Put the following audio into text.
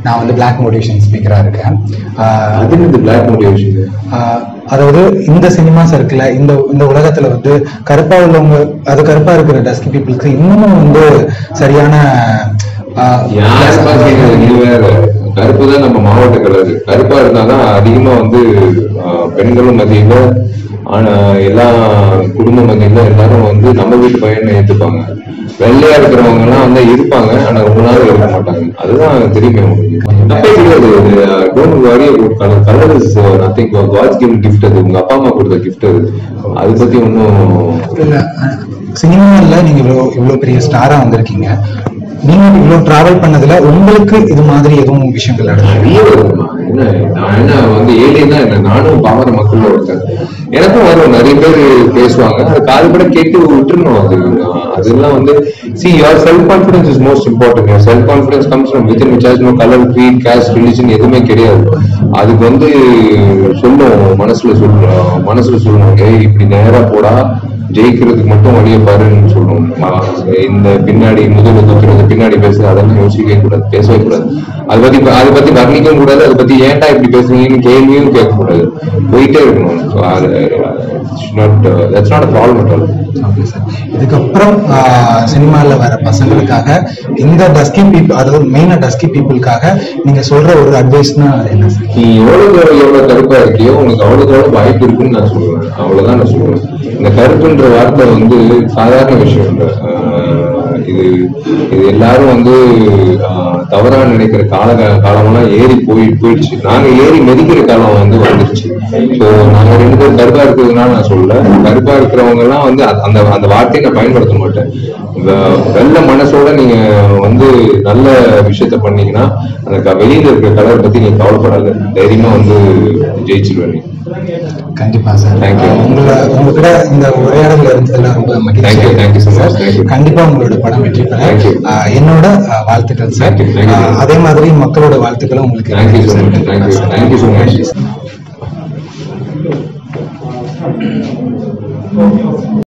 நான் வந்து black motivation ஸ்பீக்கரா இருக்கேன். பிளாக் மோட்டிவேஷன் அதாவது இந்த சினிமா சர்க்கிள் இந்த உலகத்துல வந்து கருப்பா உள்ளவங்க, அது கருப்பா இருக்கிற டஸ்கி பீப்புளுக்கு இன்னமும் வந்து சரியான கருப்பு தான் நம்ம மாவட்ட கலர். கருப்பா இருந்தாதான் அதிகமா வந்து பெண்களும் மத்தியில எல்லா குடும்ப மத்தியில எல்லாரும் வந்து நம்ம வீட்டு பையனை ஏற்றுப்பாங்க. வெள்ளையா இருக்கிறவங்க எல்லாம் வந்து இருப்பாங்க, ஆனா ரொம்ப நாள் இருக்க மாட்டாங்க. அதுதான் தெரியுமே colour is nothing. God's given gift. அது உங்க அப்பா அம்மா கொடுத்த கிஃப்ட். அது பத்தி ஒன்னும் இல்ல. சினிமால நீங்க இவ்வளவு பெரிய ஸ்டாரா வந்திருக்கீங்க. நீங்க இவ்வளவு டிராவல் பண்ணதுல உங்களுக்கு இது மாதிரி எதுவும் விஷயங்கள் நிறைய வருமா? என்ன வந்து ஏழையா என்ன, நானும் பாமர மக்கள் ஒருத்தர். எனக்கும் வரும், நிறைய பேர் பேசுவாங்க, அது காதுபட கேட்டு விட்டுருணும். அதெல்லாம் வந்து see your self confidence is most important. Your self confidence comes from within, which has no color, creed, caste, religion எதுவுமே கிடையாது. அதுக்கு வந்து சொல்லும், மனசுல சொல்லணும், இப்படி நேரா போடா, ஜெயிக்கிறதுக்கு மட்டும் வழிய பாருன்னு சொல்லணும். இந்த பின்னாடி முதல் தூக்குறது, பின்னாடி பேசுறது, அதெல்லாம் யோசிக்கவே கூடாது, பேசவே கூடாது. அதை பத்தி வர்ணிக்கவும் கூடாது. அதை பத்தி ஏன்டா இப்படி பேசுறீங்கன்னு கேள்வியும் கேட்க கூடாது. போயிட்டே இருக்கணும். இதுக்கப்புறம் சினிமால வர பசங்களுக்காக இந்த டஸ்கி பீப்புள், அதாவது மெயினா டஸ்கி பீப்புளுக்காக நீங்க சொல்ற ஒரு அட்வைஸ்னா என்ன சார்? நீ எவ்வளவு கருப்பா இருக்கியோ உனக்கு அவ்வளவு வாய்ப்பு இருக்குன்னு நான் சொல்லுவேன். அவ்வளவுதான் நான் சொல்லுவேன். இந்த கருப்புன்ற வார்த்தை வந்து சாதாரண விஷயம் இல்லை. இது எல்லாரும் வந்து தவறா நினைக்கிற காலமெல்லாம் ஏறி போயிடுச்சு. நாங்க ஏறி மெதிக்கிற காலம் வந்து வந்துருச்சு. ஸோ நாங்க 2 பேரும் கருப்பா இருக்கிறதுனால நான் சொல்ல, கருப்பா இருக்கிறவங்க எல்லாம் வந்து அந்த வார்த்தையை நான் பயன்படுத்த மாட்டேன். வெள்ள மனசோட நீங்க வந்து நல்ல விஷயத்த பண்ணீங்கன்னா அந்த வெளியில இருக்கிற கலர் பத்தி நீங்க கவலைப்படாது, தைரியமா வந்து ஜெயிச்சிருவேன். கண்டிப்பா சார். தேங்க்யூ. உங்ககிட்ட இந்த உரையாடல இருந்ததுல ரொம்ப மகிழ்ச்சி. கண்டிப்பா உங்களோட படம் வெற்றி பெற என்னோட வாழ்த்துக்கள் சார். அதே மாதிரி மக்களோட வாழ்த்துக்களும் உங்களுக்கு.